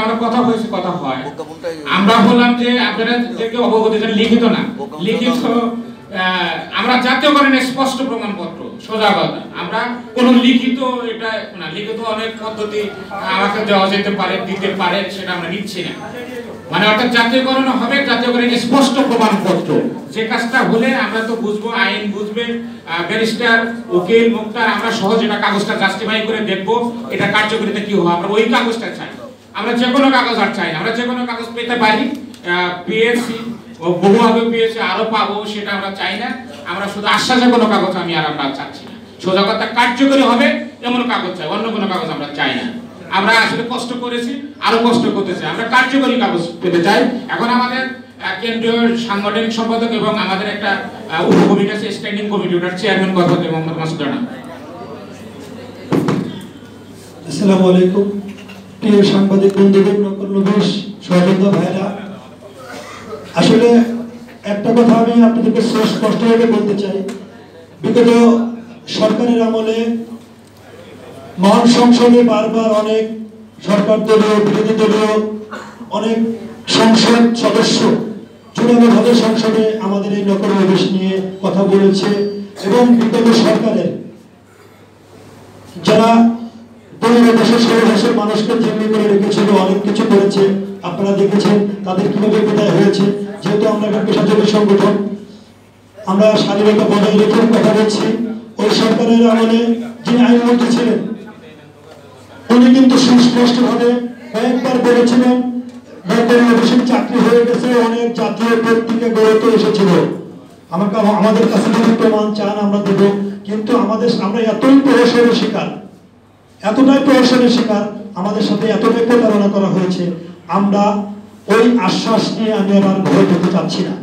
আমরা কথা হয়েছে, কথা হয়, আমরা বললাম যে আপনারা যে অবগত লিখিত না, লিখিত আমরা জাতীয়করণের স্পষ্ট প্রমাণপত্র, সোজা কথা, আমরা কোন লিখিত এটা না, লিখিত অনেক পদ্ধতি আমাকে দেওয়া যেতে পারে, দিতে পারে, সেটা আমরা নিচ্ছি না। মানে অর্থাৎ জাতীয়করণ হবে, জাতীয়করণের স্পষ্ট প্রমাণপত্র, যে কাজটা হলে আমরা তো বুঝবো, আইন বুঝবে, ব্যারিস্টার, উকিল, মুক্তার, আমরা সহজে এটা কাগজটা জাস্টিফাই করে দেখবো এটা কার্যকরিতা কি হবে, আমরা ওই কাগজটা চাই। আমরা যে কোনো কাগজ আর চাই না, আমরা যে কোনো কাগজ পেতে পারি, পিএসসি বহু আগে পেয়েছে, আরো পাবো, সেটা আমরা চাই না। আমরা শুধু আশ্বাসের কোনো কাগজ আমরা চাচ্ছি না, সোজা কথা কার্যকরী হবে এমন কাগজ চাই, অন্য কোনো কাগজ আমরা চাই না। আমরা আসলে কষ্ট করেছি, আরো কষ্ট করতে চাই, আমরা কার্যকরী কাগজ পেতে চাই। এখন আমাদের কেন্দ্রীয় সাংগঠনিক সম্পাদক এবং আমাদের একটা উপকমিটি আছে, স্ট্যান্ডিং কমিটি, ওটার চেয়ারম্যান কথা হচ্ছে মোহাম্মদ মাসুদ রানা। আসসালামু আলাইকুম প্রিয় সাংবাদিক বন্ধুগণ, নকলনবিশ সহযোদ্ধা ভাইরা, আসলে একটা কথা আমি আপনাদেরকে স্পষ্টভাবে বলতে চাই। বিগত সরকারের আমলে মহান সংসদে বারবার অনেক সরকার দলীয়, বিরোধী দলীয় অনেক সংসদ সদস্য জোরালোভাবে সংসদে আমাদের এই নকলনবিশ নিয়ে কথা বলেছে এবং বিগত সরকারের যারা 15 বছর 16 বছর মানুষকে জিম্মি করে রেখেছিল, অনেক কিছু করেছে, আপনারা দেখেছেন তাদের কিভাবে বিদায় হয়েছে। যেহেতু আমরা একটা পেশাজীবী সংগঠন, আমরা স্বাধীনতা বজায় রেখে কথা বলছি। ওই সরকারের আমলে যিনি আইনমন্ত্রী ছিলেন উনি কিন্তু সুস্পষ্টভাবে কয়েকবার বলেছিলেন নকলনবিশের চাকরি হয়ে গেছে, অনেক জাতীয় পত্রিকা গড়ে এসেছিল। আমাদের কাছে যদি প্রমাণ চান আমরা দেব, কিন্তু আমরা এতই প্রহসনের শিকার, এতটাই প্রহসনের শিকার, আমাদের সাথে এতটাই প্রতারণা করা হয়েছে। আমরা ওই আশ্বাস নিয়ে আমি আবার ঘরে যেতে চাচ্ছি না।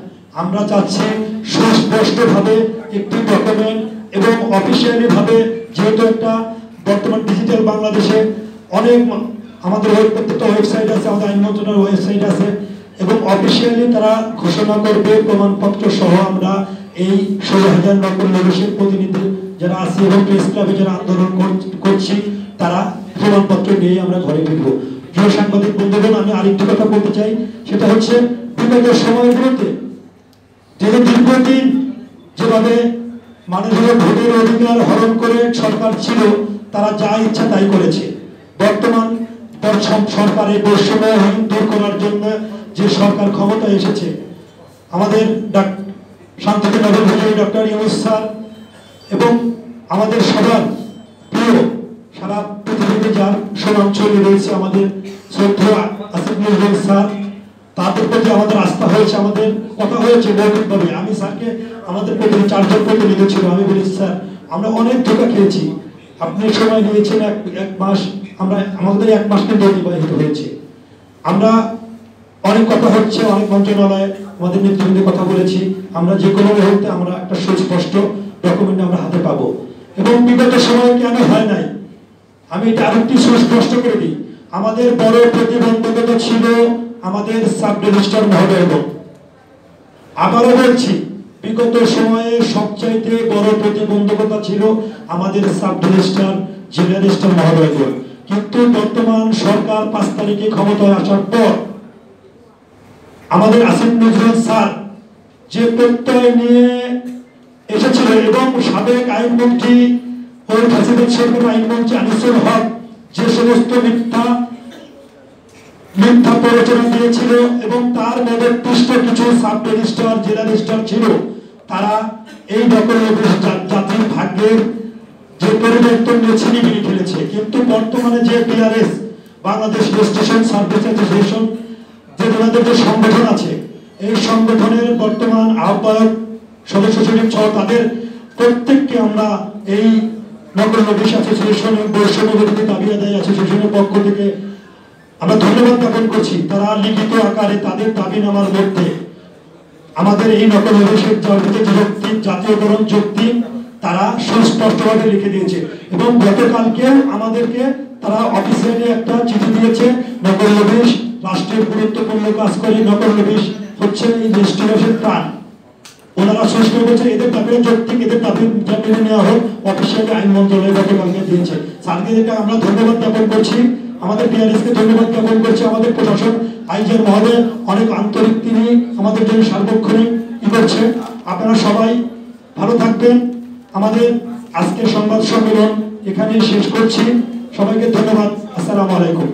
আমরা চাচ্ছি সুস্পষ্টভাবে একটি ডকুমেন্ট এবং অফিসিয়ালি ভাবে, যেহেতু একটা বর্তমান ডিজিটাল বাংলাদেশে অনেক আমাদের প্রত্যেকটা ওয়েবসাইট আছে, আমাদের আইন মন্ত্রণালয়ের ওয়েবসাইট আছে, এবং অফিসিয়ালি তারা ঘোষণা করবে প্রমাণপত্র সহ। আমরা এই 16,000 নকলনবিশের প্রতিনিধি যারা আছে এবং প্রেস ক্লাবে যারা আন্দোলন করছি, তারা প্রমাণপত্র নিয়ে আমরা ঘরে ফিরবো। প্রিয় সাংবাদিক বন্ধুগণ, আমি আরেকটি কথা বলতে চাই, সেটা হচ্ছে বিগত সময়গুলোতে দীর্ঘদিন যেভাবে মানুষের ভোটের অধিকার হরণ করে সরকার ছিল, তারা যা ইচ্ছা তাই করেছে। বর্তমান সরকারের বৈষম্য দূর করার জন্য যে সরকার ক্ষমতায় এসেছে, আমাদের শান্তিতে নগর ডক্টর ইউনূস স্যার এবং আমাদের সবার প্রিয়, সারা পৃথিবীতে যার সুনাম ছড়িয়ে রয়েছে, আমাদের শ্রদ্ধেয় আসিফ নজরুল স্যার, তাদের প্রতি আমাদের আস্থা হয়েছে, আমাদের কথা হয়েছে মৌখিকভাবে। আমি স্যারকে, আমাদের প্রতিনিধি 4 জন প্রতিনিধি ছিল, আমি বলেছি স্যার আমরা অনেক ধোঁকা খেয়েছি, আপনি সময় নিয়েছেন এক মাস, আমাদের 1 মাস কিন্তু অতিবাহিত হয়েছে। আমরা অনেক কথা হচ্ছে, অনেক মন্ত্রণালয়ে আমাদের নেতৃবৃন্দ কথা বলেছি, আমরা যে কোনো মুহূর্তে আমরা একটা সুস্পষ্ট ডকুমেন্ট আমরা হাতে পাবো। এবং বিগত সময় কেন হয় নাই, আমি এটা আরেকটি সুস্পষ্ট করে দিই। আমাদের বড় প্রতিবন্ধকতা ছিল আমাদের সাব রেজিস্ট্রার মহোদয়। আবারও বলছি, বিগত সময়ে সবচাইতে বড় প্রতিবন্ধকতা ছিল আমাদের সাব রেজিস্ট্রার, জেলা রেজিস্ট্রার মহোদয়। কিন্তু বর্তমান সরকার 5 তারিখে ক্ষমতায় আসার পর আমাদের আসিফ নজরুল স্যার যে প্রত্যয় নিয়ে এসেছিল এবং সাবেক আইনমন্ত্রী ওই ফ্যাসিলিটি সরকার আইনমন্ত্রী আনিসুল হক যে সমস্ত মিথ্যা প্ররোচনা দিয়েছিল এবং তার নেতৃত্ব কিছু সাব রেজিস্ট্রার, জেলা রেজিস্ট্রার ছিল, তারা এই নকলনবিশ জাতির ভাগ্যের যে পরিবর্তন নিয়ে ছিনিমিনি খেলেছে। কিন্তু বর্তমানে যে BRS, Bangladesh registration service association, যে আমাদের যে সংগঠন আছে, এই সংগঠনের বর্তমান আহ্বায়ক, সদস্য সচিব সহ তাদের প্রত্যেককে আমরা এই নকলনবিশ অ্যাসোসিয়েশন এবং বৈষম্য বিরোধী দাবি আদায় অ্যাসোসিয়েশনের পক্ষ থেকে আমরা ধন্যবাদ জ্ঞাপন করছি। তারা লিখিত আকারে তাদের দাবিনামার মধ্যে আমাদের এই নকলনবিশের জাতীয়করণ যুক্তি তারা সুস্পষ্টভাবে লিখে দিয়েছে এবং গতকালকেও আমাদেরকে তারা অফিসিয়ালি একটা চিঠি দিয়েছে। নকলনবিশ রাষ্ট্রের গুরুত্বপূর্ণ কাজ করে, নকলনবিশ হচ্ছে এই রেজিস্ট্রেশনের প্রাণ। ওনারা সুস্থ করেছে, এদের দাবির যৌক্তিক, এদের দাবি মেনে নেওয়া হোক, অফিসিয়ালি আইন মন্ত্রণালয় গতকালকে দিয়েছে। স্যারকে আমরা ধন্যবাদ জ্ঞাপন করছি। আমাদের বিআরএসকে ধন্যবাদ জ্ঞাপন করছে। আমাদের প্রশাসন আইজিআর মহোদয় অনেক আন্তরিক, তিনি আমাদের জন্য সার্বক্ষণিক করছে। আপনারা সবাই ভালো থাকবেন। আমাদের আজকের সংবাদ সম্মেলন এখানেই শেষ করছি। সবাইকে ধন্যবাদ। আসসালামু আলাইকুম।